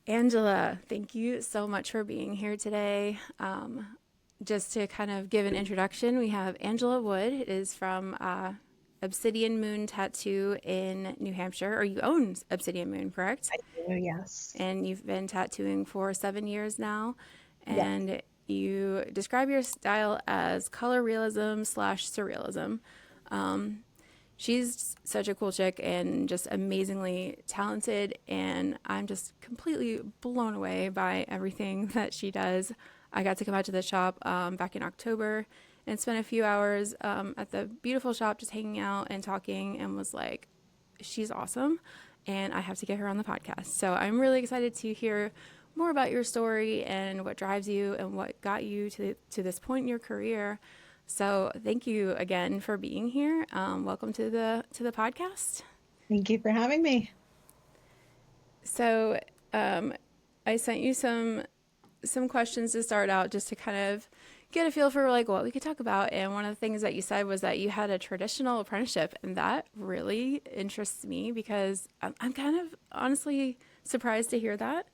Angela, thank you so much for being here today. Just to kind of give an introduction, we have Angela Wood is from Obsidian Moon Tattoo in New Hampshire, or you own Obsidian Moon, correct? I do, yes. And you've been tattooing for 7 years now, Yes. and you describe your style as color realism slash surrealism. She's such a cool chick and just amazingly talented, and I'm just completely blown away by everything that she does. I got to come out to the shop back in October and spent a few hours at the beautiful shop just hanging out and talking, and was like, she's awesome, and I have to get her on the podcast. So I'm really excited to hear more about your story and what drives you and what got you to this point in your career. So thank you again for being here. Welcome to the podcast. Thank you for having me. So I sent you some questions to start out just to kind of get a feel for like what we could talk about. And one of the things that you said was that you had a traditional apprenticeship, and that really interests me because I'm kind of honestly surprised to hear that.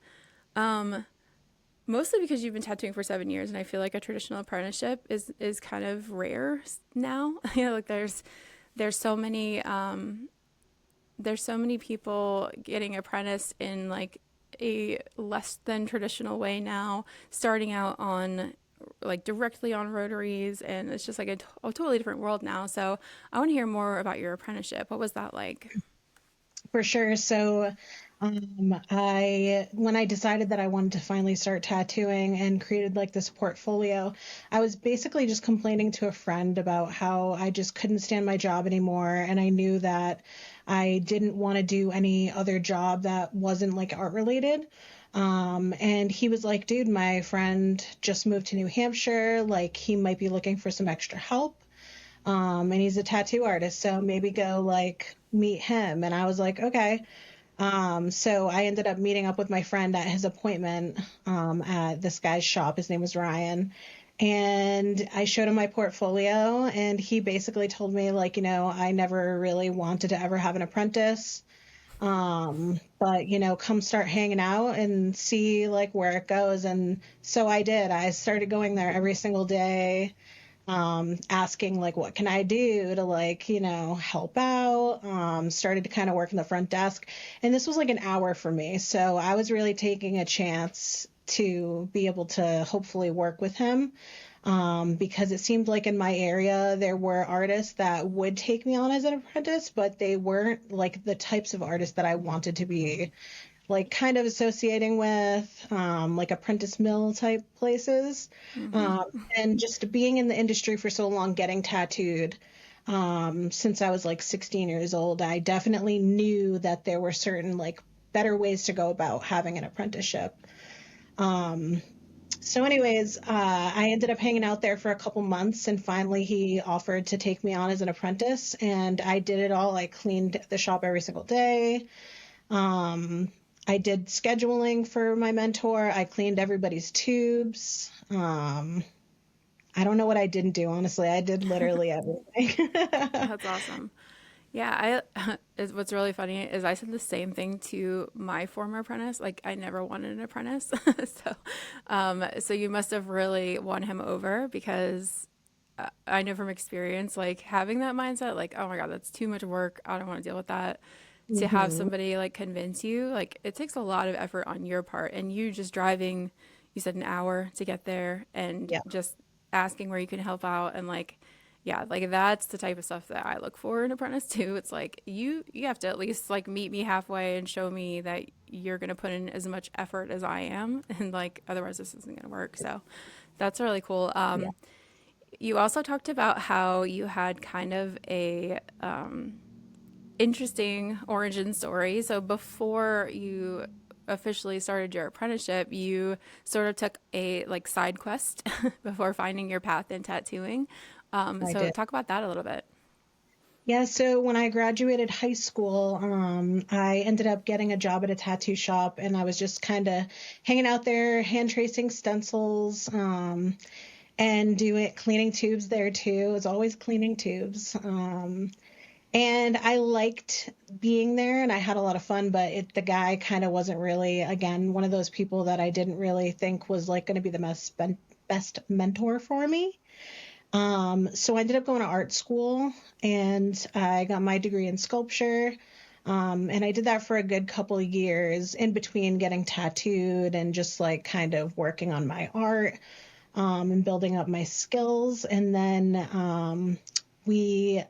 Mostly because you've been tattooing for 7 years, and I feel like a traditional apprenticeship is kind of rare now. Like there's so many there's so many people getting apprenticed in like a less than traditional way now, starting out on like directly on rotaries, and it's just like a totally different world now. So I want to hear more about your apprenticeship. What was that like? For sure. So, I when I decided that I wanted to finally start tattooing and created like this portfolio, I was basically just complaining to a friend about how I just couldn't stand my job anymore, and I knew that I didn't want to do any other job that wasn't like art related. And he was like, dude, my friend just moved to New Hampshire. Like, he might be looking for some extra help. And he's a tattoo artist, so maybe go like meet him. And I was like, okay. So I ended up meeting up with my friend at his appointment at this guy's shop. His name was Ryan. And I showed him my portfolio, and he basically told me, like, I never really wanted to ever have an apprentice. But, come start hanging out and see like where it goes. And so I did. I started going there every single day, asking like what can I do to like help out. Started to kind of work in the front desk, and this was like an hour for me, so I was really taking a chance to be able to hopefully work with him, because it seemed like in my area there were artists that would take me on as an apprentice, but they weren't like the types of artists that I wanted to be like kind of associating with, like apprentice mill type places. Mm-hmm. And just being in the industry for so long, getting tattooed, since I was like 16 years old, I definitely knew that there were certain like better ways to go about having an apprenticeship. Um, so anyways, I ended up hanging out there for a couple months, and finally he offered to take me on as an apprentice, and I did it all. I cleaned the shop every single day. Um, I did scheduling for my mentor. I cleaned everybody's tubes. I don't know what I didn't do, honestly. I did literally everything. That's awesome. Yeah, what's really funny is I said the same thing to my former apprentice. Like I never wanted an apprentice, so you must have really won him over because I know from experience, like having that mindset, like oh my god, that's too much work. I don't want to deal with that. To have hmm somebody like convince you, like it takes a lot of effort on your part, and you just driving, you said an hour to get there, and Yeah, just asking where you can help out, and like yeah, like that's the type of stuff that I look for in apprentice too. It's like you have to at least like meet me halfway and show me that you're gonna put in as much effort as I am, and like otherwise this isn't gonna work. So that's really cool. yeah. You also talked about how you had kind of a interesting origin story. So before you officially started your apprenticeship, you sort of took a like side quest before finding your path in tattooing. I So did. talk about that a little bit. Yeah, so when I graduated high school, I ended up getting a job at a tattoo shop, and I was just kind of hanging out there, hand tracing stencils, and doing cleaning tubes there too. It was always cleaning tubes. And I liked being there and I had a lot of fun, but the guy kind of wasn't really, again, one of those people that I didn't really think was like going to be the best mentor for me. So I ended up going to art school and I got my degree in sculpture. And I did that for a good couple of years in between getting tattooed and just like kind of working on my art, and building up my skills. And then we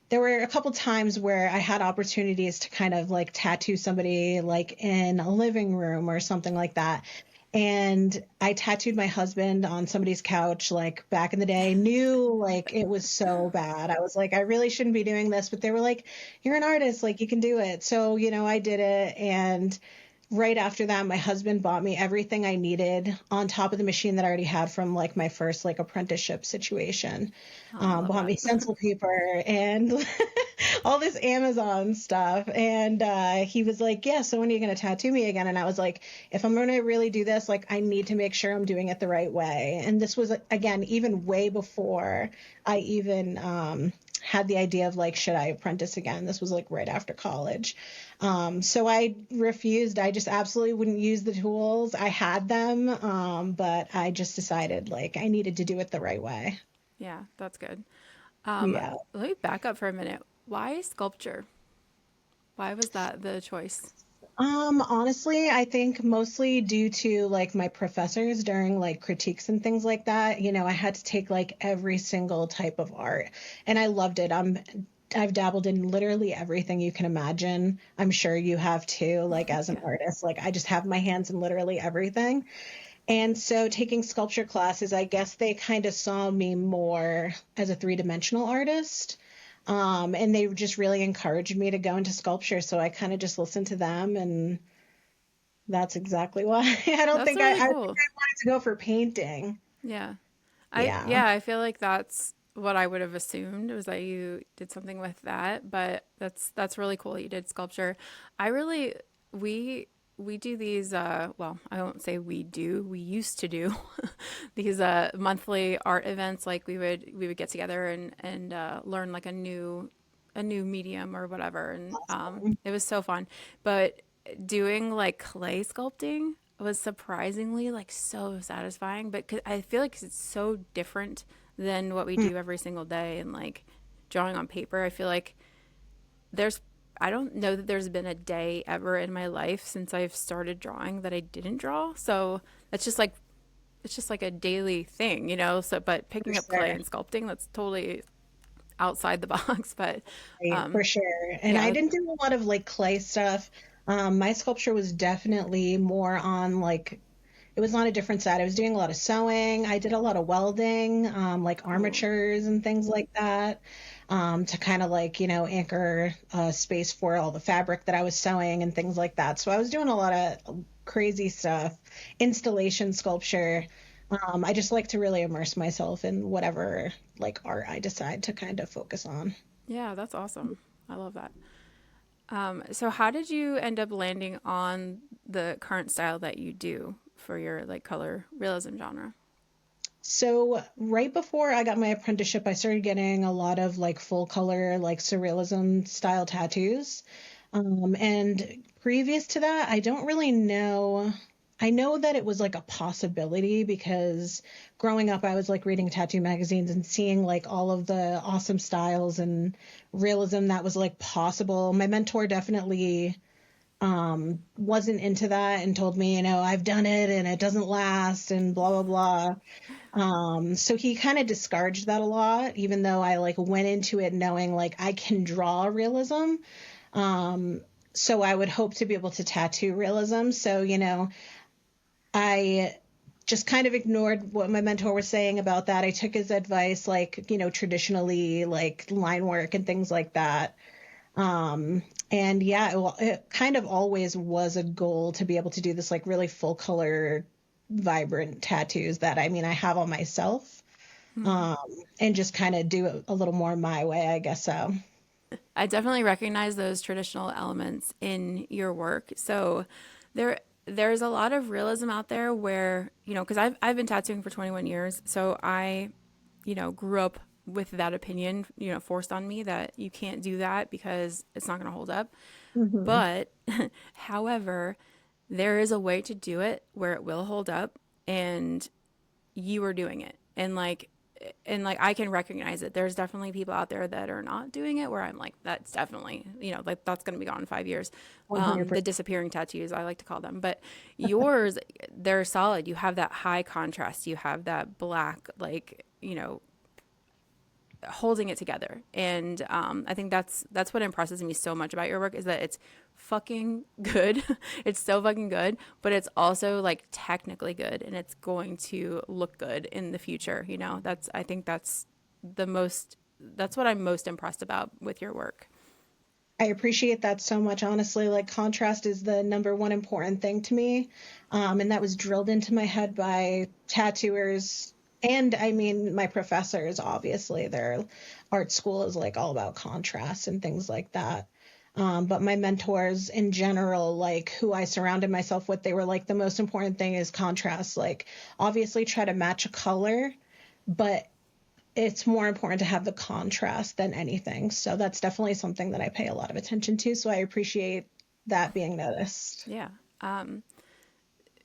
there were a couple times where I had opportunities to kind of like tattoo somebody like in a living room or something like that. And I tattooed my husband on somebody's couch like back in the day, knew like it was so bad. I was like, I really shouldn't be doing this, but they were like, you're an artist, like you can do it. So, I did it. And right after that, my husband bought me everything I needed on top of the machine that I already had from like my first like apprenticeship situation. Oh, I love Bought that. me stencil paper and all this Amazon stuff. And he was like, yeah, so when are you going to tattoo me again? And I was like, if I'm going to really do this, like I need to make sure I'm doing it the right way. And this was, again, even way before I even had the idea of like, should I apprentice again? This was like right after college. So I refused. I just absolutely wouldn't use the tools. I had them, but I just decided like I needed to do it the right way. Yeah, that's good. Yeah. Let me back up for a minute. Why sculpture? Why was that the choice? Honestly, I think mostly due to like my professors during like critiques and things like that. I had to take like every single type of art and I loved it. I've dabbled in literally everything you can imagine. I'm sure you have too, like as an Yeah. artist. Like I just have my hands in literally everything. And so taking sculpture classes, I guess they kind of saw me more as a three-dimensional artist. And they just really encouraged me to go into sculpture. So I kind of just listened to them and that's exactly why. That's I really think cool. I wanted to go for painting. Yeah. Yeah. I feel like that's what I would have assumed was that you did something with that, but that's really cool that you did sculpture. I really we we do these well, I won't say we do. We used to do these monthly art events like we would get together and learn like a new medium or whatever and Awesome. it was so fun. But doing like clay sculpting was surprisingly like so satisfying, but I feel like it's so different than what we Hmm. do every single day and like drawing on paper. I feel like there's I don't know that there's been a day ever in my life since I've started drawing that I didn't draw. So that's just like it's just like a daily thing, you know? So but For picking up clay sure. and sculpting, that's totally outside the box, but Right, for sure. And I yeah, didn't do a lot of like clay stuff. My sculpture was definitely more on like it was on a different side. I was doing a lot of sewing. I did a lot of welding, like cool. armatures and things like that, to kind of like, anchor space for all the fabric that I was sewing and things like that. So I was doing a lot of crazy stuff, installation sculpture. I just like to really immerse myself in whatever like art I decide to kind of focus on. Yeah, that's awesome. I love that. So how did you end up landing on the current style that you do for your like color realism genre? So right before I got my apprenticeship, I started getting a lot of like full color, like surrealism style tattoos. And previous to that, I don't really know. I know that it was like a possibility because growing up, I was like reading tattoo magazines and seeing like all of the awesome styles and realism that was like possible. My mentor definitely wasn't into that and told me, I've done it and it doesn't last and blah, blah, blah. So he kind of discouraged that a lot, even though I like went into it knowing like I can draw realism. Um, so I would hope to be able to tattoo realism. So, I just kind of ignored what my mentor was saying about that. I took his advice, like, traditionally, like line work and things like that. And yeah, it kind of always was a goal to be able to do this like really full color, vibrant tattoos that I mean, I have on myself, Hmm. um, and just kind of do it a little more my way, I guess so. I definitely recognize those traditional elements in your work. So there's a lot of realism out there where, because I've been tattooing for 21 years. So I grew up with that opinion, forced on me that you can't do that because it's not going to hold up. Hmm. But however, there is a way to do it where it will hold up, and you are doing it. And like I can recognize it. There's definitely people out there that are not doing it where I'm like, that's definitely, like that's going to be gone in 5 years. The 100%. disappearing tattoos, I like to call them. But yours, they're solid. You have that high contrast. You have that black, like, holding it together. And I think that's what impresses me so much about your work is that it's fucking good. It's so fucking good, but it's also like technically good, and it's going to look good in the future. That's I think that's what I'm most impressed about with your work. I appreciate that so much, honestly. Like, contrast is the number one important thing to me. And that was drilled into my head by tattooers. And I mean, my professors, obviously, their art school is like all about contrast and things like that. But my mentors in general, like who I surrounded myself with, they were like, the most important thing is contrast. Like, obviously, try to match a color, but it's more important to have the contrast than anything. So that's definitely something that I pay a lot of attention to. So I appreciate that being noticed. Yeah. Um,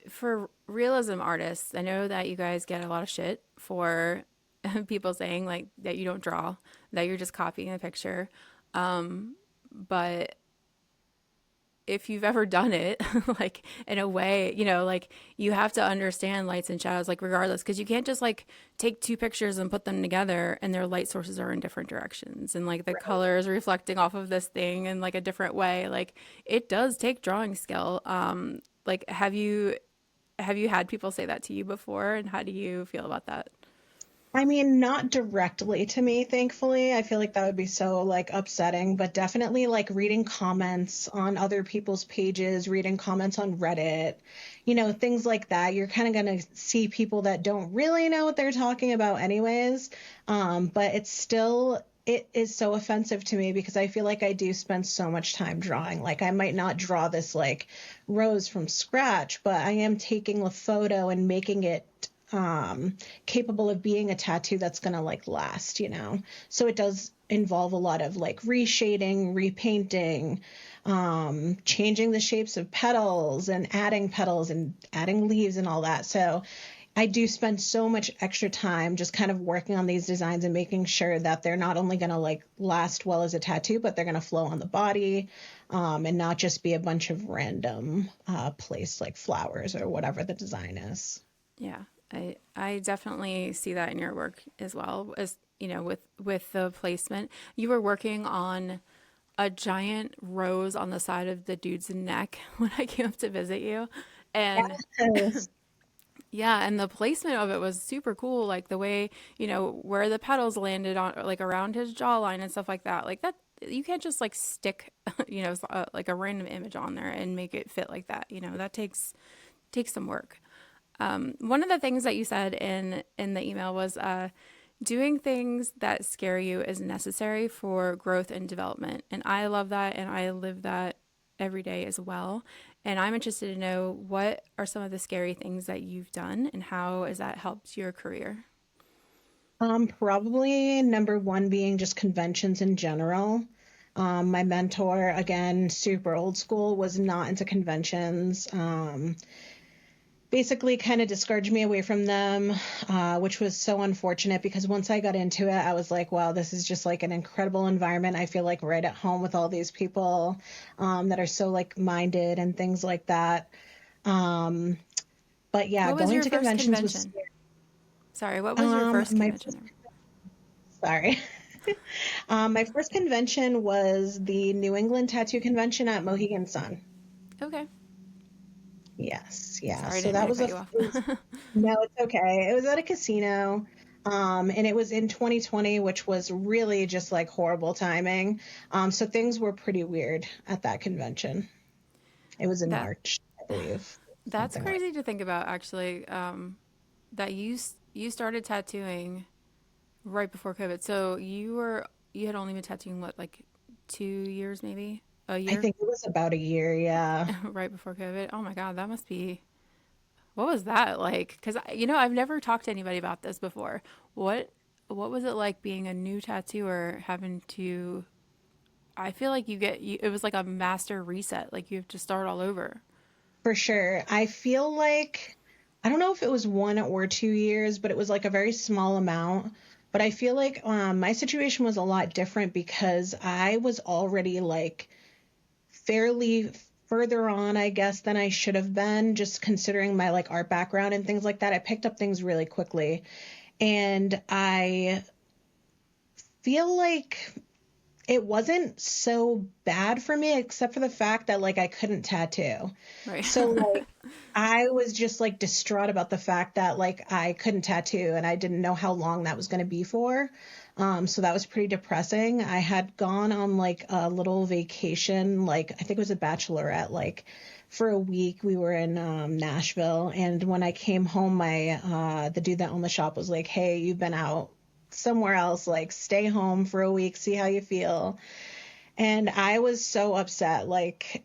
for realism artists, I know that you guys get a lot of shit for people saying like that you don't draw, that you're just copying a picture. But if you've ever done it, like in a way, like you have to understand lights and shadows, like regardless, because you can't just like take two pictures and put them together and their light sources are in different directions and like the Right. color is reflecting off of this thing in like a different way. Like it does take drawing skill. Like have you had people say that to you before, and how do you feel about that? I mean, not directly to me, thankfully. I feel like that would be so like upsetting, but definitely like reading comments on other people's pages, reading comments on Reddit, things like that. You're kind of going to see people that don't really know what they're talking about anyways. But it is so offensive to me because I feel like I do spend so much time drawing. Like I might not draw this like rose from scratch, but I am taking a photo and making it capable of being a tattoo that's going to like last. So it does involve a lot of like reshading, repainting, changing the shapes of petals and adding leaves and all that. So I do spend so much extra time just kind of working on these designs and making sure that they're not only going to like last well as a tattoo, but they're going to flow on the body, and not just be a bunch of random placed like flowers or whatever the design is. Yeah, I definitely see that in your work as well as with the placement. You were working on a giant rose on the side of the dude's neck when I came up to visit you, and Yes. yeah, and the placement of it was super cool, like the way where the petals landed on like around his jawline and stuff like that. Like that, you can't just like stick like a random image on there and make it fit like that. That takes some work. One of the things that you said in the email was doing things that scare you is necessary for growth and development, and I love that, and I live that every day as well. And I'm interested to know what are some of the scary things that you've done, and how has that helped your career? Probably number one being just conventions in general. My mentor, again, super old school, was not into conventions. Basically kind of discouraged me away from them, which was so unfortunate because once I got into it, I was like, wow, this is just like an incredible environment. I feel like right at home with all these people that are so like minded and things like that. Um, but yeah, What was going your to first conventions was convention? Sorry, what was your um, first my convention? sorry. My first convention was the New England Tattoo Convention at Mohegan Sun. Okay. Yes, yeah. Sorry, I So didn't mean that to was cut you off. no, it's okay. It was at a casino. And it was in 2020, which was really just like horrible timing. So things were pretty weird at that convention. It was in That March, I believe, that's something like. crazy to think about actually. That you started tattooing right before COVID. So you had only been tattooing what, like 2 years, maybe a I year, think it was about a year, yeah. right before COVID. Oh my God, that must be. What was that like? Because I've never talked to anybody about this before. What? what was it like being a new tattooer having to, I feel like it was like a master reset. Like you have to start all over. For sure. I feel like, I don't know if it was 1 or 2 years, but it was like a very small amount. But I feel like my situation was a lot different because I was already like fairly further on, I guess, than I should have been, just considering my like art background and things like that. I picked up things really quickly. And I feel like it wasn't so bad for me, except for the fact that like I couldn't tattoo. Right. So like I was just like distraught about the fact that like I couldn't tattoo and I didn't know how long that was going to be for. So that was pretty depressing. I had gone on like a little vacation, like I think it was a bachelorette, like for a week. We were in Nashville, and when I came home, my the dude that owned the shop was like, "Hey, you've been out somewhere else, like stay home for a week, see how you feel." And I was so upset, like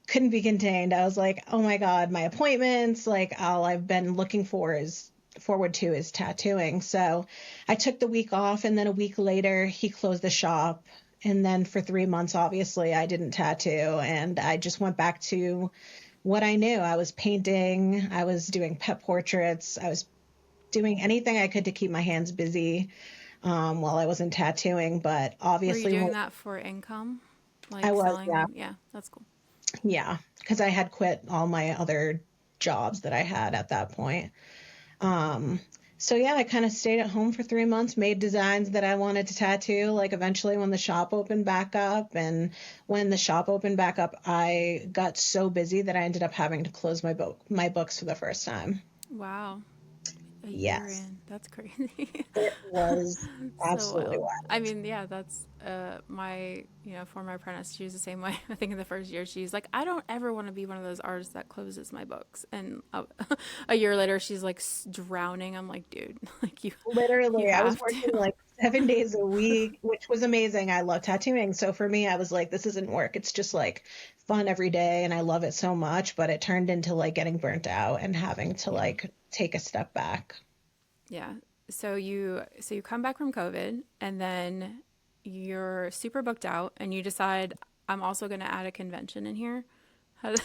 couldn't be contained. I was like, oh my God, my appointments, like all I've been looking for is forward to is tattooing. So I took the week off, and then a week later he closed the shop. And then for 3 months, obviously, I didn't tattoo, and I just went back to what I knew. I was painting, I was doing pet portraits, I was doing anything I could to keep my hands busy while I wasn't tattooing. But Were you obviously, doing that for income? I Like was, selling yeah, them? Yeah, that's cool. yeah, because I had quit all my other jobs that I had at that point. Um, so yeah, I kind of stayed at home for 3 months, made designs that I wanted to tattoo. Like eventually, when the shop opened back up, and when the shop opened back up, I got so busy that I ended up having to close my books for the first time. Wow. A year Yes, in. That's crazy. it was So absolutely wild. I wild. mean, yeah, that's my, former apprentice. She was the same way. I think in the first year, she's like, I don't ever want to be one of those artists that closes my books. And a year later, she's like drowning. I'm like, dude, like you Literally, I was have working to. like 7 days a week, which was amazing. I love tattooing. So for me, I was like, this isn't work. It's just like fun every day, and I love it so much. But it turned into like getting burnt out and having to Yeah. like take a step back. Yeah. So you come back from COVID and then you're super booked out and you decide I'm also going to add a convention in here. How d-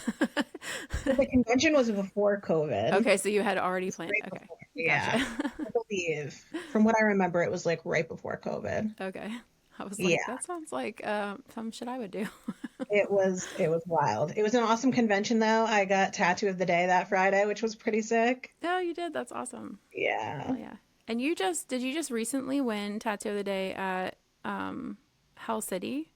Well, the convention was before COVID. Okay, so you had already It's planned. right Okay. before. Yeah, Gotcha. I believe. From what I remember, it was like right before COVID. Okay. I was like, Yeah, that sounds like some shit I would do. it was wild. It was an awesome convention though. I got tattoo of the day that Friday, which was pretty sick. Oh, you did. That's awesome. Yeah. Hell yeah. And did you just recently win Tattoo of the Day at Hell City?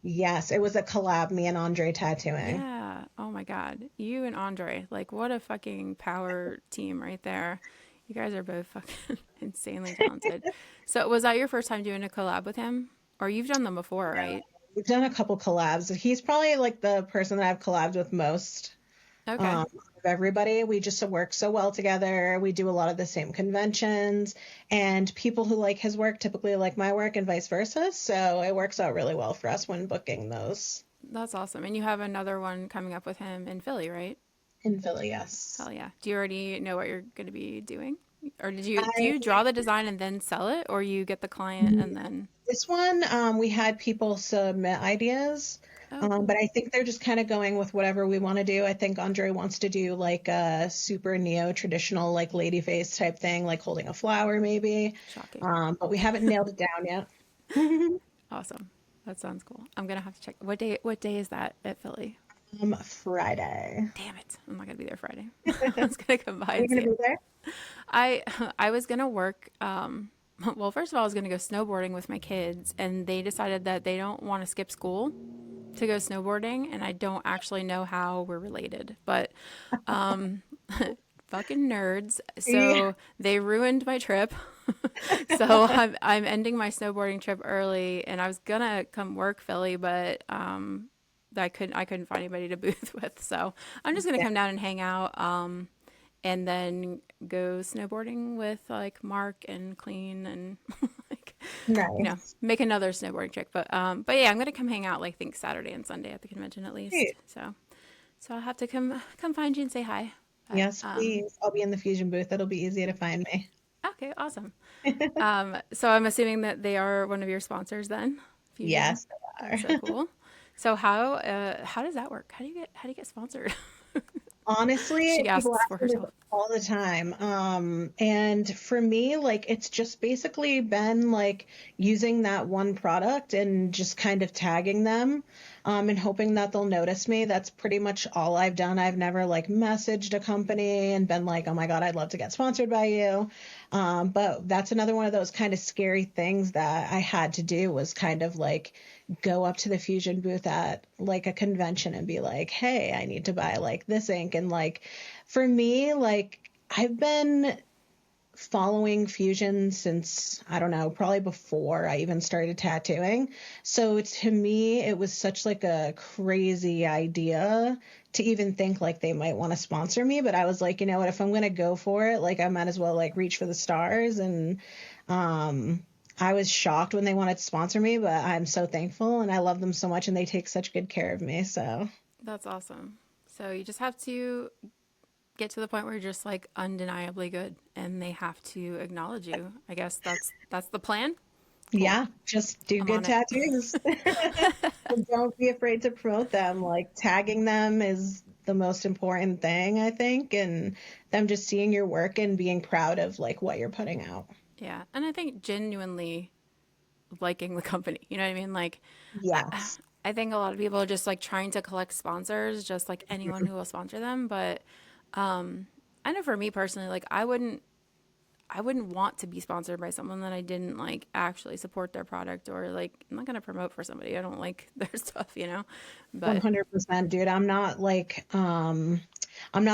Yes, it was a collab, me and Andre tattooing. Yeah. Oh my God. You and Andre, like what a fucking power team right there. You guys are both fucking insanely talented. So was that your first time doing a collab with him? Or you've done them before, No, right? we've done a couple collabs. He's probably like the person that I've collabed with most Okay. of everybody. We just work so well together. We do a lot of the same conventions, and people who like his work typically like my work, and vice versa. So it works out really well for us when booking those That's awesome. And you have another one coming up with him in Philly, right? in Philly. Yes. Hell yeah. Do you already know what you're going to be doing? Or do I you draw the design and then sell it or you get the client and then This one, we had people submit ideas, Oh, cool. but I think they're just kind of going with whatever we want to do. I think Andre wants to do like a super neo traditional, like lady face type thing, like holding a flower maybe. Shocking. But we haven't nailed it down yet. Awesome. That sounds cool. I'm going to have to check. What day is that at Philly? Friday. Damn it. I'm not going to be there Friday. I was going to come by Are you and gonna see be it. there? I I was going to work well, first of all, I was going to go snowboarding with my kids and they decided that they don't want to skip school to go snowboarding and I don't actually know how we're related. But fucking nerds. Yeah. So they ruined my trip. So I'm ending my snowboarding trip early, and I was gonna come work Philly, but I couldn't find anybody to booth with. So I'm just gonna Yeah. come down and hang out, and then go snowboarding with like Mark and Clean and like Nice. make another snowboarding trip. But yeah, I'm gonna come hang out like think Saturday and Sunday at the convention at least. Great. So I'll have to come find you and say hi. But Yes, please. I'll be in the fusion booth. It'll be easy to find me. Okay, awesome. So I'm assuming that they are one of your sponsors then, Fusion. Yes, they That's so are. cool. So how does that work? How do you get sponsored? Honestly, She people asks for ask me herself. this all the time. And for me, like it's just basically been like using that one product and just kind of tagging them, and hoping that they'll notice me. That's pretty much all I've done. I've never like messaged a company and been like, oh my God, I'd love to get sponsored by you. But that's another one of those kind of scary things that I had to do was kind of like go up to the Fusion booth at like a convention and be like, hey, I need to buy like this ink. And like for me, like I've been following Fusion since I don't know, probably before I even started tattooing. So to me, it was such like a crazy idea to even think like they might want to sponsor me. But I was like, you know what, if I'm gonna go for it, like I might as well like reach for the stars. And um I was shocked when they wanted to sponsor me, but I'm so thankful and I love them so much and they take such good care of me. So That's awesome. So you just have to get to the point where you're just like undeniably good and they have to acknowledge you. I guess that's the plan. Cool. yeah, just do I'm good on it. tattoos. And don't be afraid to promote them. Like tagging them is the most important thing, I think, and them just seeing your work and being proud of like what you're putting out. Yeah. And I think genuinely liking the company. You know what I mean? Like, I, Yes. I think a lot of people are just like trying to collect sponsors, just like anyone who will sponsor them. But I know for me personally, like I wouldn't want to be sponsored by someone that I didn't like actually support their product or like I'm not gonna promote for somebody I don't like their stuff, you know. But 100%, dude. I'm not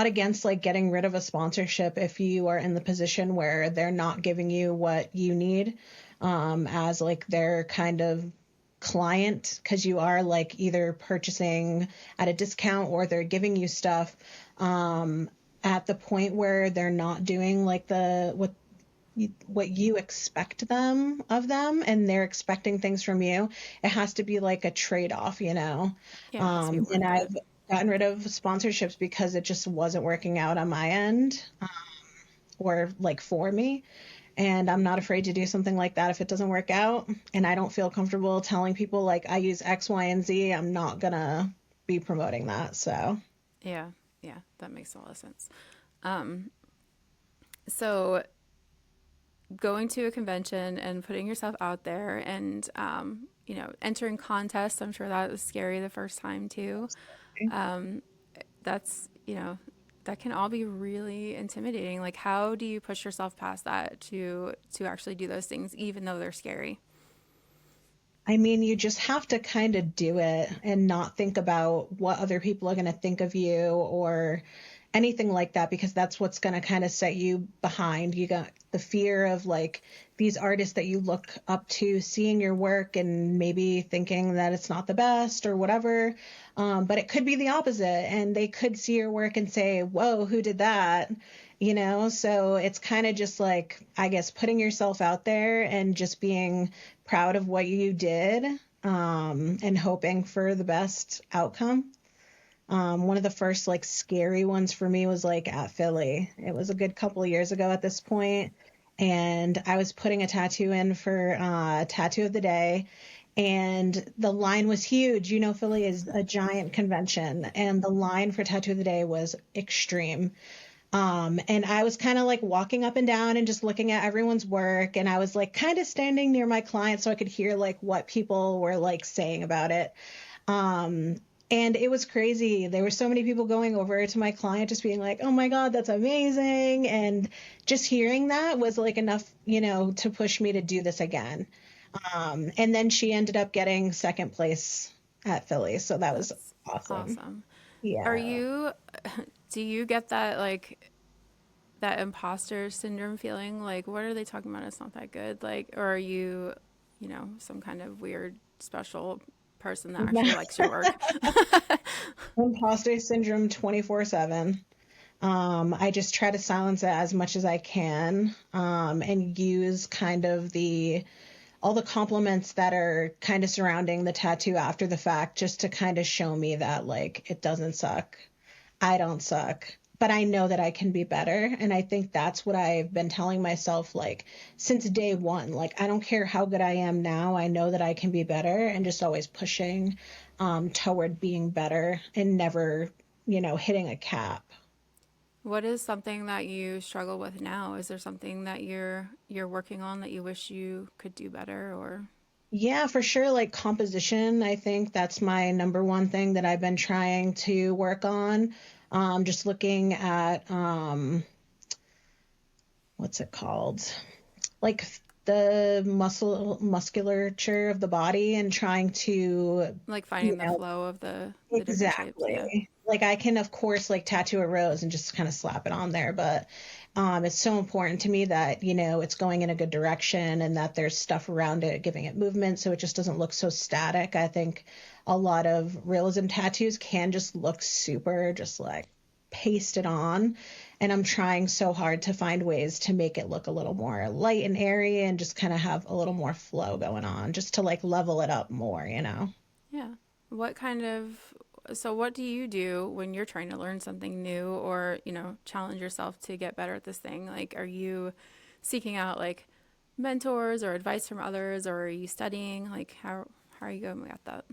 against like getting rid of a sponsorship if you are in the position where they're not giving you what you need as like their kind of client because you are like either purchasing at a discount or they're giving you stuff um at the point where they're not doing like the what you expect them of them and they're expecting things from you. It has to be like a trade-off, you know. yeah, it has to be And worth it. I've gotten rid of sponsorships because it just wasn't working out on my end, or like for me. And I'm not afraid to do something like that if it doesn't work out. And I don't feel comfortable telling people like I use X, Y, and Z. I'm not gonna be promoting that. So Yeah, yeah, that makes a lot of sense. So going to a convention and putting yourself out there and entering contests, I'm sure that was scary the first time too. That's that can all be really intimidating. Like how do you push yourself past that to actually do those things even though they're scary? I mean, you just have to kind of do it and not think about what other people are going to think of you or anything like that, because that's what's going to kind of set you behind. You got the fear of like these artists that you look up to, seeing your work and maybe thinking that it's not the best or whatever. But it could be the opposite, and they could see your work and say, whoa, who did that? You know, so it's kind of just like, I guess, putting yourself out there and just being proud of what you did, and hoping for the best outcome. One of the first like scary ones for me was like at Philly. It was a good couple of years ago at this point, and I was putting a tattoo in for tattoo of the day, and the line was huge. You know, Philly is a giant convention, and the line for tattoo of the day was extreme. And I was kind of like walking up and down and just looking at everyone's work. And I was like kind of standing near my client so I could hear like what people were like saying about it. Um, and it was crazy. There were so many people going over to my client just being like, oh my God, that's amazing. And just hearing that was like enough, you know, to push me to do this again. And then she ended up getting second place at Philly. So that was That's awesome. awesome. Are Yeah. you do you get that like that imposter syndrome feeling like what are they talking about, it's not that good, like, or are you some kind of weird special person that actually likes your work? Imposter syndrome 24/7. I just try to silence it as much as I can, and use kind of all the compliments that are kind of surrounding the tattoo after the fact just to kind of show me that like it doesn't suck. I don't suck. but I know that I can be better. And I think that's what I've been telling myself, like, since day one. Like, I don't care how good I am now. I know that I can be better, and just always pushing toward being better and never, hitting a cap. What is something that you struggle with now? Is there something that you're working on that you wish you could do better or Yeah, for sure. Like composition, I think that's my number one thing that I've been trying to work on. Just looking at what's it called? Like the musculature of the body and trying to, like finding you the know, flow of the different shapes? Yeah. exactly. Like I can of course like tattoo a rose and just kind of slap it on there, but it's so important to me that, it's going in a good direction and that there's stuff around it giving it movement so it just doesn't look so static. I think a lot of realism tattoos can just look super just like pasted on, and I'm trying so hard to find ways to make it look a little more light and airy and just kind of have a little more flow going on just to like level it up more. Yeah. What kind of so what do you do when you're trying to learn something new or, challenge yourself to get better at this thing? Like, are you seeking out like mentors or advice from others, or are you studying? Like, how are you going at that?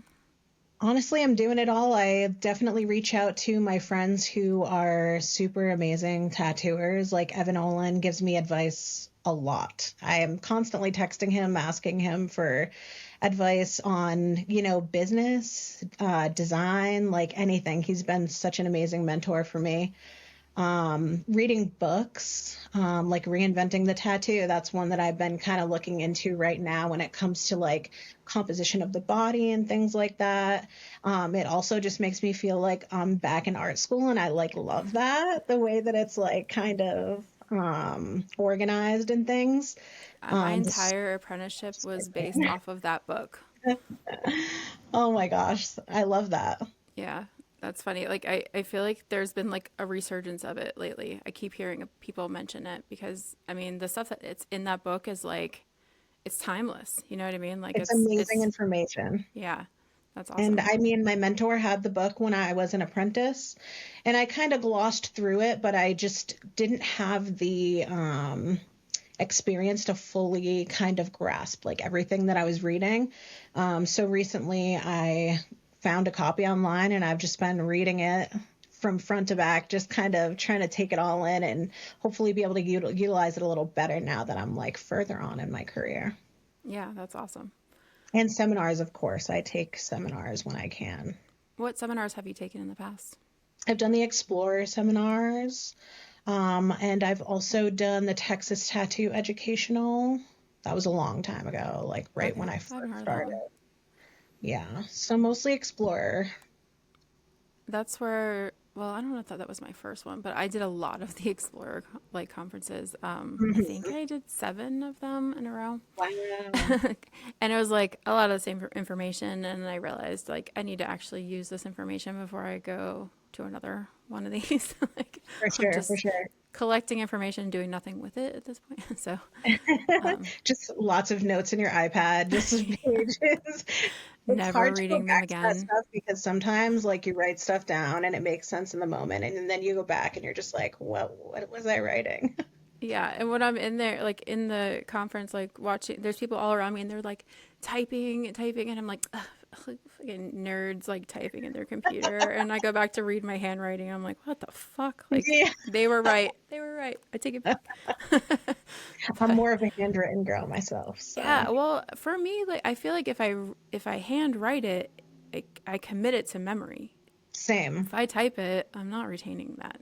Honestly, I'm doing it all. I definitely reach out to my friends who are super amazing tattooers. Like Evan Olin gives me advice a lot. I am constantly texting him, asking him for advice on, business, design, like anything. He's been such an amazing mentor for me. Reading books, like Reinventing the Tattoo. That's one that I've been kind of looking into right now when it comes to like composition of the body and things like that. It also just makes me feel like I'm back in art school, and I like love that the way that it's like kind of organized and things. My Just, entire apprenticeship was based off of that book. oh my gosh, I love that. Yeah, that's funny. Like I feel like there's been like a resurgence of it lately. I keep hearing people mention it because I mean the stuff that it's in that book is like it's timeless. You know what I mean? Like It's it's amazing it's information. yeah, that's And awesome. I mean, my mentor had the book when I was an apprentice, and I kind of glossed through it, but I just didn't have the experience to fully kind of grasp like everything that I was reading. So recently I found a copy online, and I've just been reading it from front to back, just kind of trying to take it all in and hopefully be able to utilize it a little better now that I'm like further on in my career. Yeah, that's awesome. And seminars, of course. I take seminars when I can. What seminars have you taken in the past? I've done the Explorer seminars, and I've also done the Texas Tattoo Educational. That was a long time ago, like right when Okay, I I haven't first heard of that started. one. Yeah, so mostly Explorer. That's where, well, I don't know if that was my first one, but I did a lot of the Explorer like conferences. I think Mhm. I did 7 of them in a row. Wow. And it was like a lot of the same information. And I realized like I need to actually use this information before I go to another one of these. Like For I'm sure, for just sure. collecting information, doing nothing with it at this point. So, um, Just lots of notes in your iPad, just pages. It's never hard to go reading them back to that again. stuff because sometimes like you write stuff down and it makes sense in the moment, and then you go back and you're just like, what was I writing? Yeah, and when I'm in there, like in the conference, like watching, there's people all around me, and they're like typing and typing, and I'm like, ugh, like fucking nerds like typing in their computer, and I go back to read my handwriting, and I'm like, what the fuck? Like Yeah, they were right, they were right. I take it back. I'm But more of a handwritten girl myself, so yeah, well, for me, like I feel like if I hand write it, I commit it to memory. same. If I type it, I'm not retaining that.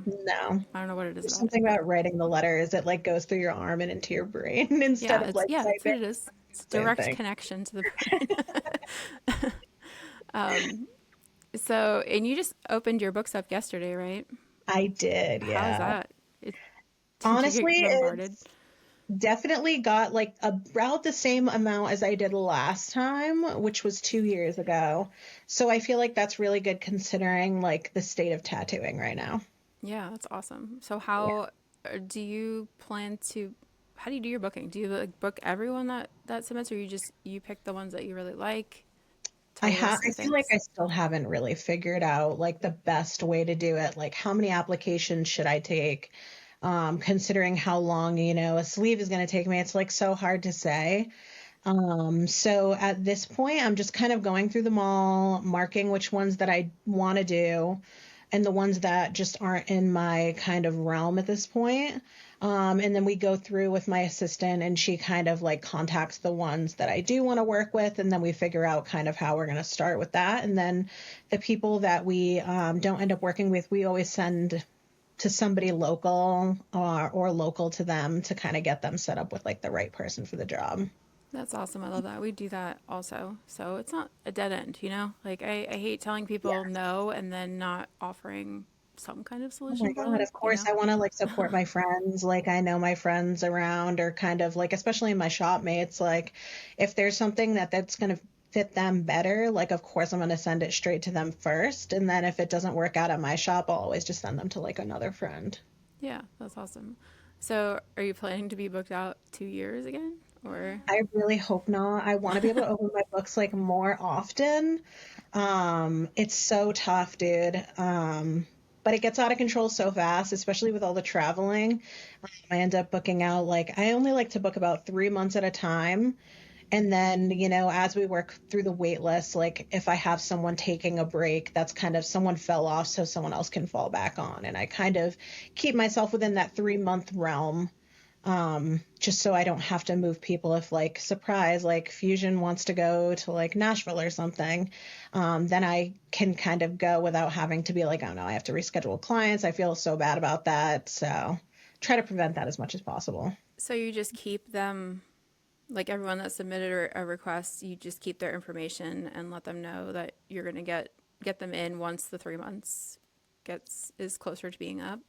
No. I don't know what it is There's about it, something but about writing the letters. It like goes through your arm and into your brain instead yeah, of like that's what typing. it is. It's Same direct thing. connection to the brain. So, and you just opened your books up yesterday, right? I did, How's yeah. that? Did you Honestly, get bombarded? it's definitely got like about the same amount as I did last time, which was 2 years ago. So I feel like that's really good considering like the state of tattooing right now. Yeah, that's awesome. So, Yeah. how do you plan to? How do you do your booking? Do you like book everyone that submits, or you pick the ones that you really like? tell you list I of feel like things? I still haven't really figured out like the best way to do it. Like how many applications should I take? Considering how long, a sleeve is going to take me, it's like so hard to say. So at this point, I'm just kind of going through them all, marking which ones that I want to do and the ones that just aren't in my kind of realm at this point. And then we go through with my assistant and she kind of like contacts the ones that I do want to work with. And then we figure out kind of how we're going to start with that. And then the people that we don't end up working with, we always send to somebody local or local to them to kind of get them set up with like the right person for the job. That's awesome. I love that. We do that also. So it's not a dead end, you know? Like, I hate telling Yeah. people no and then not offering some kind of Oh my solution for God, them, of you course know? I want to like support my friends. Like I know my friends around or kind of like, especially my shop mates, like if there's something that's going to fit them better, like of course I'm going to send it straight to them first. And then if it doesn't work out at my shop, I'll always just send them to like another friend. Yeah, that's awesome. So are you planning to be booked out 2 years again? Or, I really hope not. I want to be able to open my books like more often. It's so tough, dude. But it gets out of control so fast, especially with all the traveling. I end up booking out like I only like to book about 3 months at a time. And then, as we work through the wait list, like if I have someone taking a break, that's kind of someone fell off so someone else can fall back on. And I kind of keep myself within that 3 month realm, just so I don't have to move people if like surprise, like Fusion wants to go to like Nashville or something, then I can kind of go without having to be like, oh no, I have to reschedule clients. I feel so bad about that. So try to prevent that as much as possible. so you just keep them, like everyone that submitted a request, you just keep their information and let them know that you're going to get them in once the 3 months gets is closer to being up.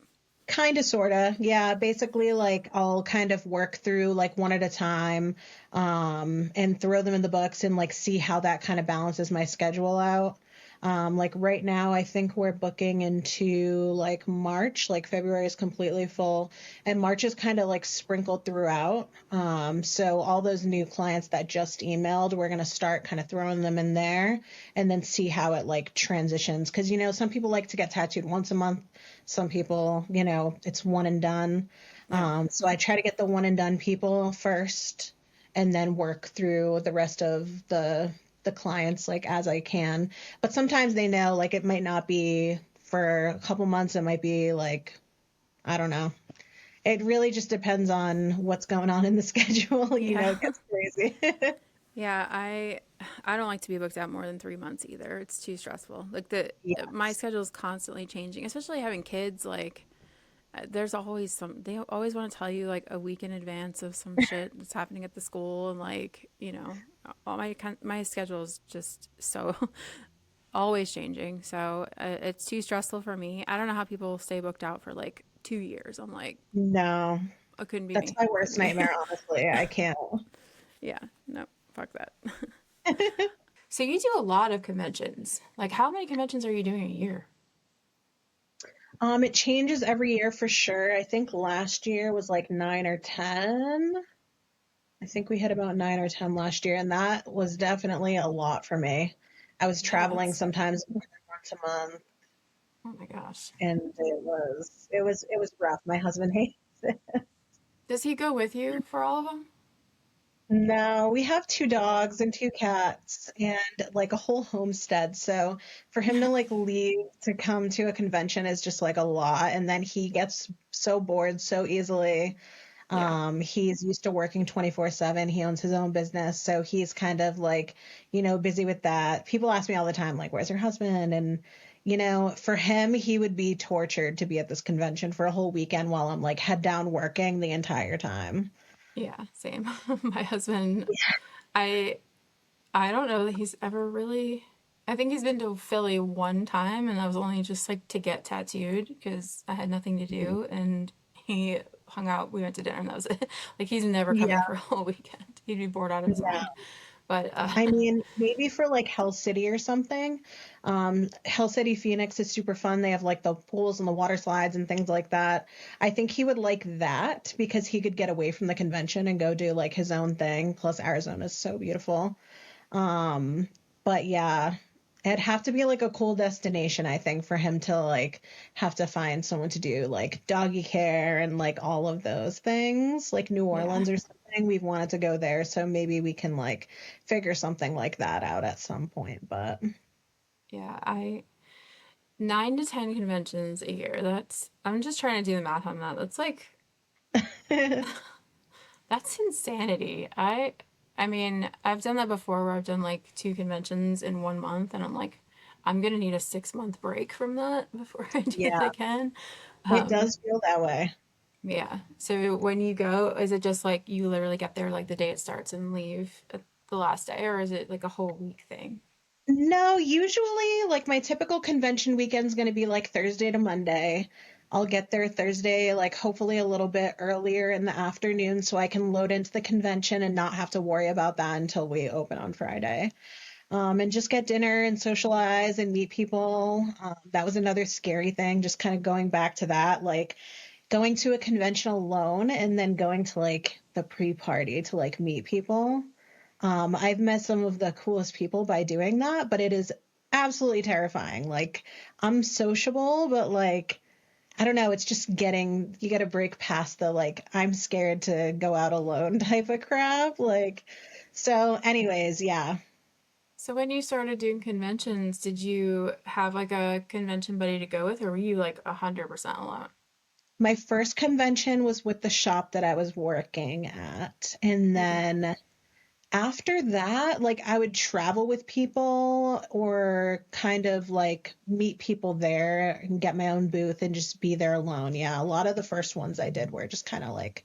Kind of, sort of. Yeah. Basically, like I'll kind of work through like one at a time, and throw them in the books and like see how that kind of balances my schedule out. Like right now, I think we're booking into like March, like February is completely full and March is kind of like sprinkled throughout. So all those new clients that just emailed, we're going to start kind of throwing them in there and then see how it like transitions. Cause some people like to get tattooed once a month. Some people, it's one and done. Yeah. So I try to get the one and done people first and then work through the rest of the clients like as I can. But sometimes they know like it might not be for a couple months. It might be like, I don't know. It really just depends on what's going on in the schedule. Yeah. It gets crazy. Yeah, I don't like to be booked out more than 3 months either. It's too stressful. Like the my Yes. schedule is constantly changing, especially having kids. Like there's always they always want to tell you like a week in advance of some shit that's happening at the school, and like all my schedule is just so always changing. So it's too stressful for me. I don't know how people stay booked out for like 2 years. I'm like, No, it couldn't be that's me. my Couldn't worst be me. nightmare, honestly. I can't. Yeah, no, fuck that. So you do a lot of conventions. Like, how many conventions are you doing a year? It changes every year for sure. I think last year was like 9 or 10. I think we hit about 9 or 10 last year, and that was definitely a lot for me. I was Yeah, traveling that's. sometimes more than once a month, Oh my gosh. and it was rough. My husband hates it. Does he go with you for all of them? No, we have two dogs and two cats and like a whole homestead. So for him to like leave to come to a convention is just like a lot. And then he gets so bored so easily. Yeah. He's used to working 24/7. He owns his own business. So he's kind of like, busy with that. People ask me all the time, like, where's your husband? And, for him, he would be tortured to be at this convention for a whole weekend while I'm like head down working the entire time. Yeah, same. My husband, I I don't know that he's ever really. I think he's been to Philly one time, and that was only just like to get tattooed because I had nothing to do, and he hung out. We went to dinner, and that was it. Like he's never coming Yeah. for a whole weekend. He'd be bored out of his Yeah. mind. But I mean, maybe for like Hell City or something. Hell City Phoenix is super fun. They have like the pools and the water slides and things like that. I think he would like that because he could get away from the convention and go do like his own thing. Plus, Arizona is so beautiful. Um, But yeah, it'd have to be like a cool destination, I think, for him to like have to find someone to do like doggy care and like all of those things, like New Yeah. Orleans or something. We've wanted to go there, so maybe we can like figure something like that out at some point. But Yeah, I 9 to 10 conventions a year. That's I'm just trying to do the math on that. That's like that's insanity. I mean, I've done that before where I've done like two conventions in 1 month and I'm like I'm gonna need a 6 month break from that before I do it yeah, again. it Um, does feel that way. yeah. So when you go, is it just like you literally get there like the day it starts and leave at the last day, or is it like a whole week thing? No, usually like my typical convention weekend's going to be like Thursday to Monday. I'll get there Thursday, like hopefully a little bit earlier in the afternoon so I can load into the convention and not have to worry about that until we open on Friday. And just get dinner and socialize and meet people. That was another scary thing, just kind of going back to that, like going to a convention alone and then going to like the pre-party to like meet people. I've met some of the coolest people by doing that, but it is absolutely terrifying. Like, I'm sociable, but like, I don't know, it's just getting, you got to break past the like, I'm scared to go out alone type of crap. Like, so, anyways, yeah. So when you started doing conventions, did you have like a convention buddy to go with, or were you like 100% alone? My first convention was with the shop that I was working at. And Okay. then after that, like I would travel with people or kind of like meet people there and get my own booth and just be there alone. Yeah, a lot of the first ones I did were just kind of like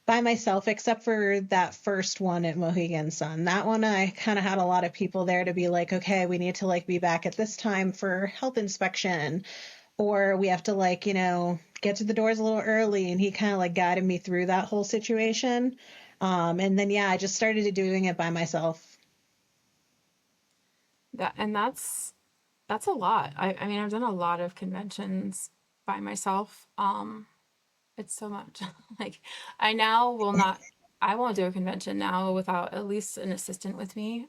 by myself, except for that first one at Mohegan Sun. That one I kind of had a lot of people there to be like, okay, we need to like be back at this time for health inspection, or we have to like, get to the doors a little early. And he kind of like guided me through that whole situation. And then, yeah, I just started doing it by myself. That's a lot. I mean, I've done a lot of conventions by myself. It's so much. Like I now will not I won't do a convention now without at least an assistant with me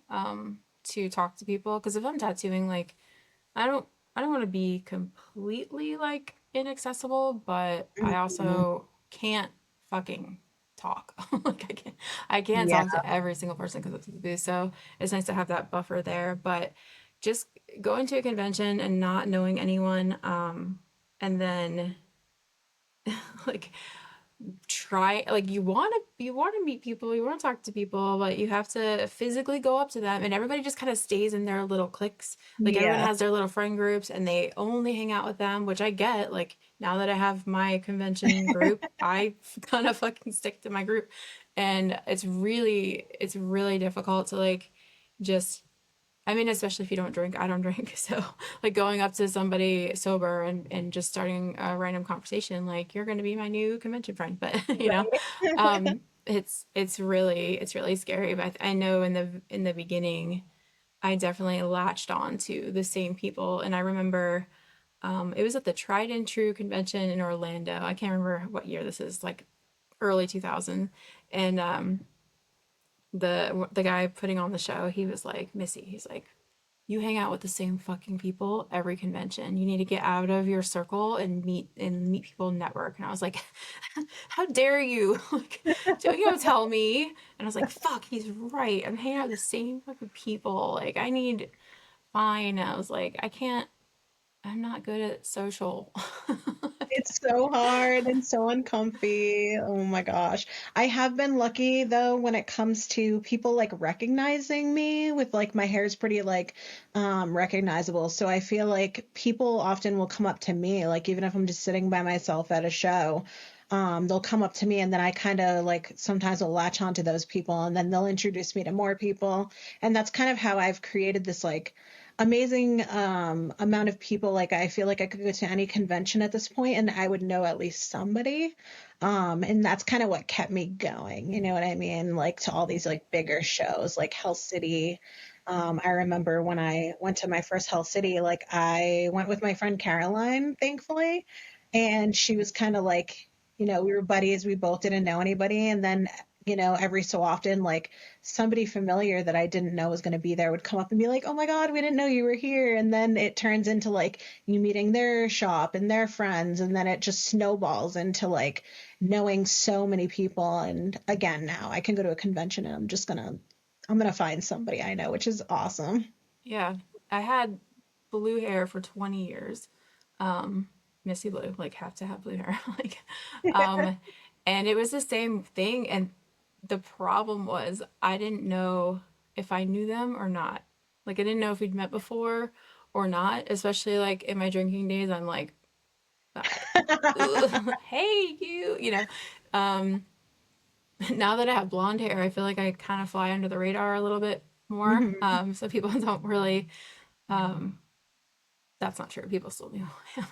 to talk to people because if I'm tattooing like I don't I don't want to be completely like inaccessible, but I Mhm. also can't fucking talk. Like I can't Yeah, talk to every single person because it's the booth. So it's nice to have that buffer there. But just going to a convention and not knowing anyone, and then like try like you want to meet people, you want to talk to people, but you have to physically go up to them and everybody just kind of stays in their little cliques. Like everyone yeah. has their little friend groups and they only hang out with them, which I get. Like now that I have my convention group, I kind of fucking stick to my group. And it's really difficult to like just I mean, especially if you don't drink, I don't drink. So, like going up to somebody sober and just starting a random conversation, like you're going to be my new convention friend, but Right. it's really scary. But I know in the beginning, I definitely latched on to the same people, and I remember it was at the Tried and True convention in Orlando. I can't remember what year this is, like early 2000, and the guy putting on the show, he was like, Missy, he's like, you hang out with the same fucking people every convention. You need to get out of your circle and meet people, network. And I was like, how dare you? Like, don't you tell me? And I was like, fuck, he's right. I'm hanging out with the same fucking people. Like, I need fine. I was like, I can't. I'm not good at social. Like, It's so hard and so uncomfy. Oh my gosh. I have been lucky though when it comes to people like recognizing me with like my hair's pretty like recognizable. So I feel like people often will come up to me, like even if I'm just sitting by myself at a show, they'll come up to me and then I kind of like sometimes will latch onto those people and then they'll introduce me to more people. And that's kind of how I've created this like amazing amount of people. Like I feel like I could go to any convention at this point and I would know at least somebody. And that's kind of what kept me going. You know what I mean? Like to all these like bigger shows like Hell City. I remember when I went to my first Hell City, like I went with my friend Caroline, thankfully, and she was kind of like, we were buddies. We both didn't know anybody. And then every so often, like somebody familiar that I didn't know was going to be there would come up and be like, "Oh my God, we didn't know you were here." And then it turns into like you meeting their shop and their friends. And then it just snowballs into like knowing so many people. And again, now I can go to a convention and I'm going to find somebody I know, which is awesome. Yeah. I had blue hair for 20 years. Um, Missy blue, like have to have blue hair. like, um, and it was the same thing. And the problem was I didn't know if I knew them or not. Like I didn't know if we'd met before or not, especially like in my drinking days. I'm like, hey, you. Um, now that I have blonde hair, I feel like I kind of fly under the radar a little bit more. Hmm. So people don't really, um, that's not true. People still knew him.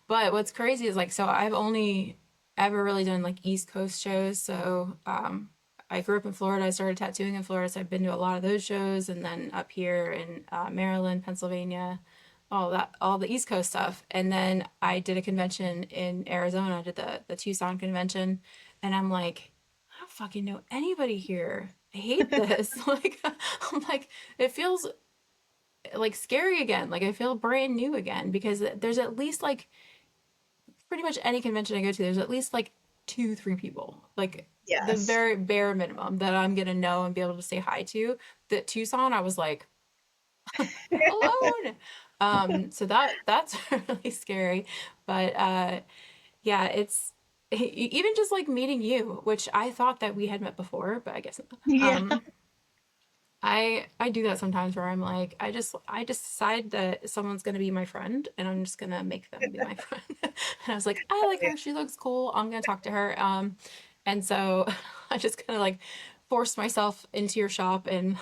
But what's crazy is like so I've only ever really done like East Coast shows. So I grew up in Florida. I started tattooing in Florida, so I've been to a lot of those shows, and then up here in Maryland, Pennsylvania, all the East Coast stuff. And then I did a convention in Arizona. I did the Tucson convention, and I'm like, I don't fucking know anybody here. I hate this. like I'm like, it feels like scary again. Like I feel brand new again because there's at least like pretty much any convention I go to, there's at least like two, three people. Like the Yes. very bare minimum that I'm gonna know and be able to say hi to. That Tucson, I was like alone. So that's really scary. But yeah, it's even just like meeting you, which I thought that we had met before, but I guess not. Yeah. I do that sometimes where I'm like I just decide that someone's gonna be my friend and I'm just gonna make them be my friend. And I was like, I like her, she looks cool, I'm gonna talk to her. And so I just kind of like forced myself into your shop and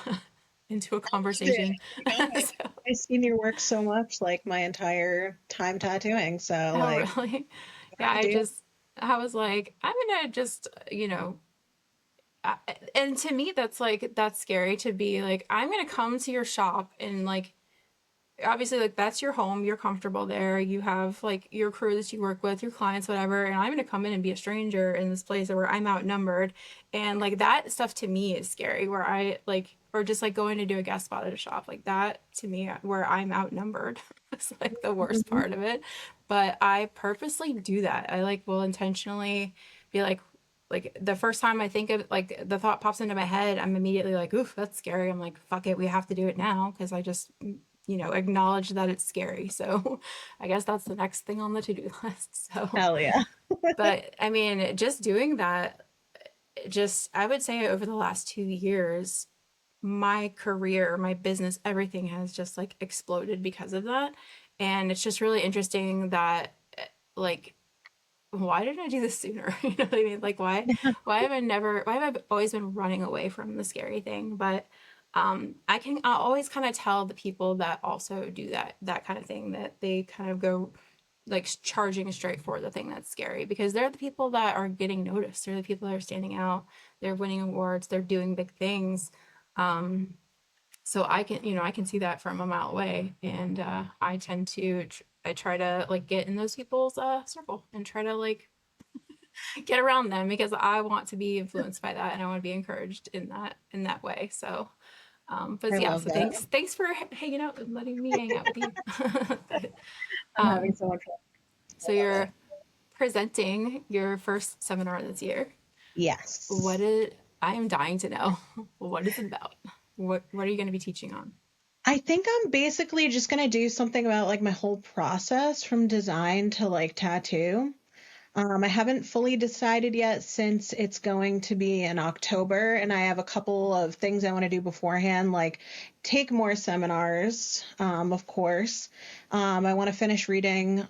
into a Did. conversation. So, I've seen your work so much, like my entire time tattooing. So, oh like, really? Yeah, I do. I was like, I'm gonna just, and to me that's like that's scary to be like I'm gonna come to your shop and like obviously like that's your home, you're comfortable there, you have like your crew that you work with, your clients, whatever, and I'm going to come in and be a stranger in this place where I'm outnumbered. And like that stuff to me is scary, where I like or just like going to do a guest spot at a shop like that to me where I'm outnumbered is like the worst Mhm. part of it. But I purposely do that. I like will intentionally be like the first time I think of like the thought pops into my head, I'm immediately like, oof, that's scary. I'm like, fuck it, we have to do it now because I just acknowledge that it's scary. So I guess that's the next thing on the to do list. So, Hell yeah. but I mean, just doing that, just I would say over the last 2 years, my career, my business, everything has just like exploded because of that. And it's just really interesting that, like, why didn't I do this sooner? You know what I mean? Like why have I always been running away from the scary thing? But I'll always kind of tell the people that also do that kind of thing that they kind of go like charging straight for the thing that's scary because they're the people that are getting noticed. They're the people that are standing out. They're winning awards. They're doing big things. Um, so I can see that from a mile away, and I tend to I try to like get in those people's circle and try to like get around them because I want to be influenced by that and I want to be encouraged in that way. So, but I yeah, love so that. thanks for hanging out and letting me hang out with you. But, I'm having um, so much fun. so I love it. you're presenting your first seminar this year. What Yes. is I am dying to know what is it about? What are you going to be teaching on? I think I'm basically just going to do something about like my whole process from design to like tattoo. I haven't fully decided yet since it's going to be in October, and I have a couple of things I want to do beforehand, like take more seminars, of course. I want to finish reading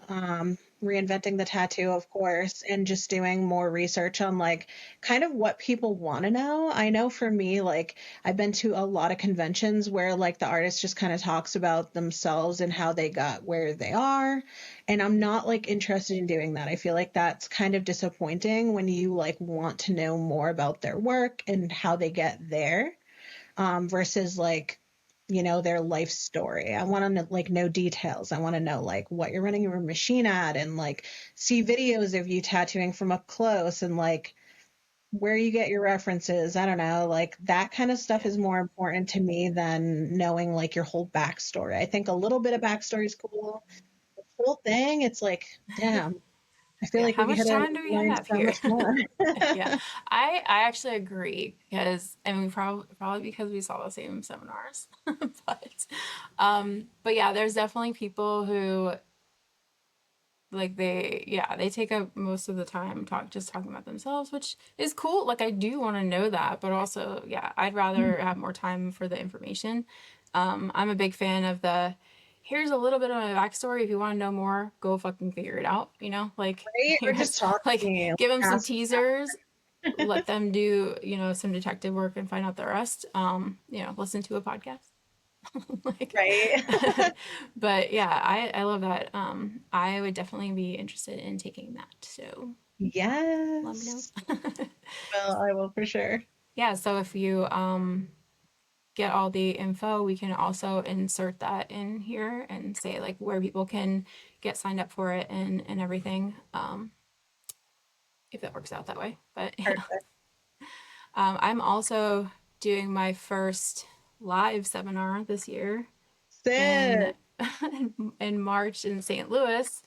Reinventing the Tattoo, of course, and just doing more research on like kind of what people want to know. I know for me, like I've been to a lot of conventions where like the artist just kind of talks about themselves and how they got where they are, and I'm not like interested in doing that. I feel like that's kind of disappointing when you like want to know more about their work and how they get there, versus like, their life story. I want to like know details. I want to know like what you're running your machine at and like see videos of you tattooing from up close and like where you get your references. I don't know, like that kind of stuff Yeah. is more important to me than knowing like your whole backstory. I think a little bit of backstory is cool. The whole thing, it's like, damn, I feel Yeah. like How we much could have time do we learned have so here? much more. Yeah. I actually agree because, and we probably because we saw the same seminars, but yeah, there's definitely people who like they take up most of the time talking about themselves, which is cool. Like I do want to know that, but also yeah, I'd rather have more time for the information. I'm a big fan of the here's a little bit of my backstory. If you want to know more, go fucking figure it out, like Right? Or here's just talk to like me, like, give them some ask. teasers, let them do some detective work and find out the rest. Listen to a podcast. like Right? but yeah, I love that. I would definitely be interested in taking that, so let me know. Yes. Well, I will for sure. Yeah, so if you get all the info, we can also insert that in here and say like where people can get signed up for it and everything, if that works out that way. But yeah, Perfect. I'm also doing my first live seminar this year in Sit. in March in St. Louis.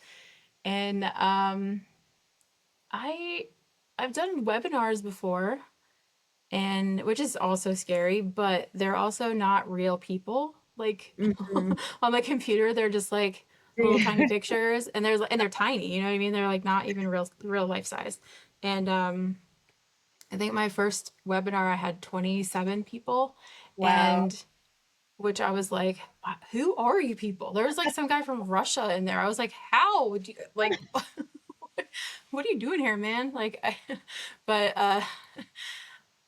And I I've done webinars before, and which is also scary, but they're also not real people. Like Mhm. on the computer, they're just like little tiny pictures, and they're tiny. You know what I mean? They're like not even real life size. And I think my first webinar I had 27 people, Wow. and which I was like, who are you people? There was like some guy from Russia in there. I was like, how would you like? What are you doing here, man? But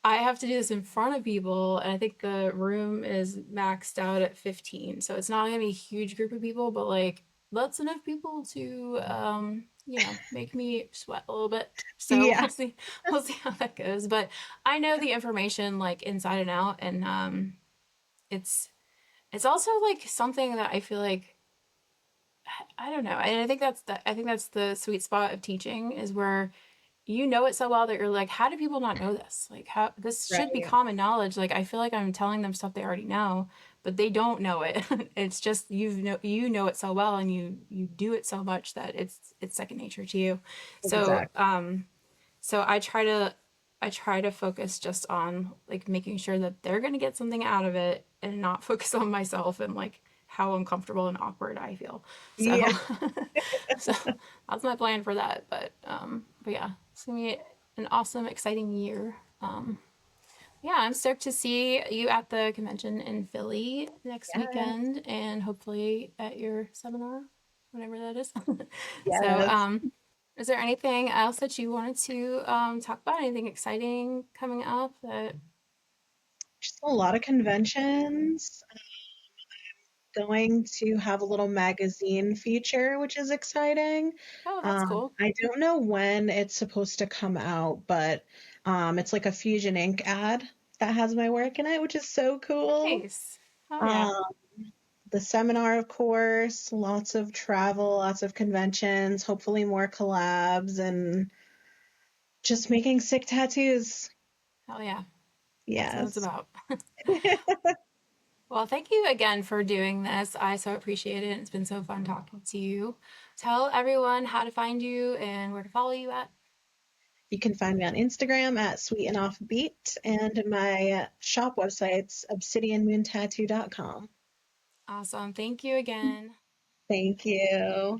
I have to do this in front of people, and I think the room is maxed out at 15. So it's not gonna be a huge group of people, but like that's enough people to make me sweat a little bit. So Yeah, we'll see how that goes. But I know the information like inside and out, and it's it's also like something that I feel like I don't know. And I think that's the sweet spot of teaching is where you know it so well that you're like, how do people not know this? Like, how this should be right. common knowledge. Like, I feel like I'm telling them stuff they already know, but they don't know it. It's just you know it so well, and you do it so much that it's second nature to you. So Exactly. so I try to focus just on like making sure that they're gonna get something out of it and not focus on myself and like how uncomfortable and awkward I feel. Yeah, So so that's my plan for that. But yeah, it's gonna be an awesome, exciting year. Yeah, I'm stoked to see you at the convention in Philly next yes, weekend and hopefully at your seminar, whenever that is. So, yes. is there anything else that you wanted to talk about? Anything exciting coming up that, Just a lot of conventions. Going to have a little magazine feature, which is exciting. oh, that's cool. I don't know when it's supposed to come out, but it's like a Fusion Ink ad that has my work in it, which is so cool. Nice. Oh, yeah. Um, the seminar, of course, lots of travel, lots of conventions, hopefully more collabs, and just making sick tattoos. Hell yeah. That's what it's Yes. about. Well, thank you again for doing this. I so appreciate it. It's been so fun talking to you. Tell everyone how to find you and where to follow you at. You can find me on Instagram at Sweet and Offbeat, and my shop website's obsidianmoontattoo.com. Awesome. Thank you again. Thank you.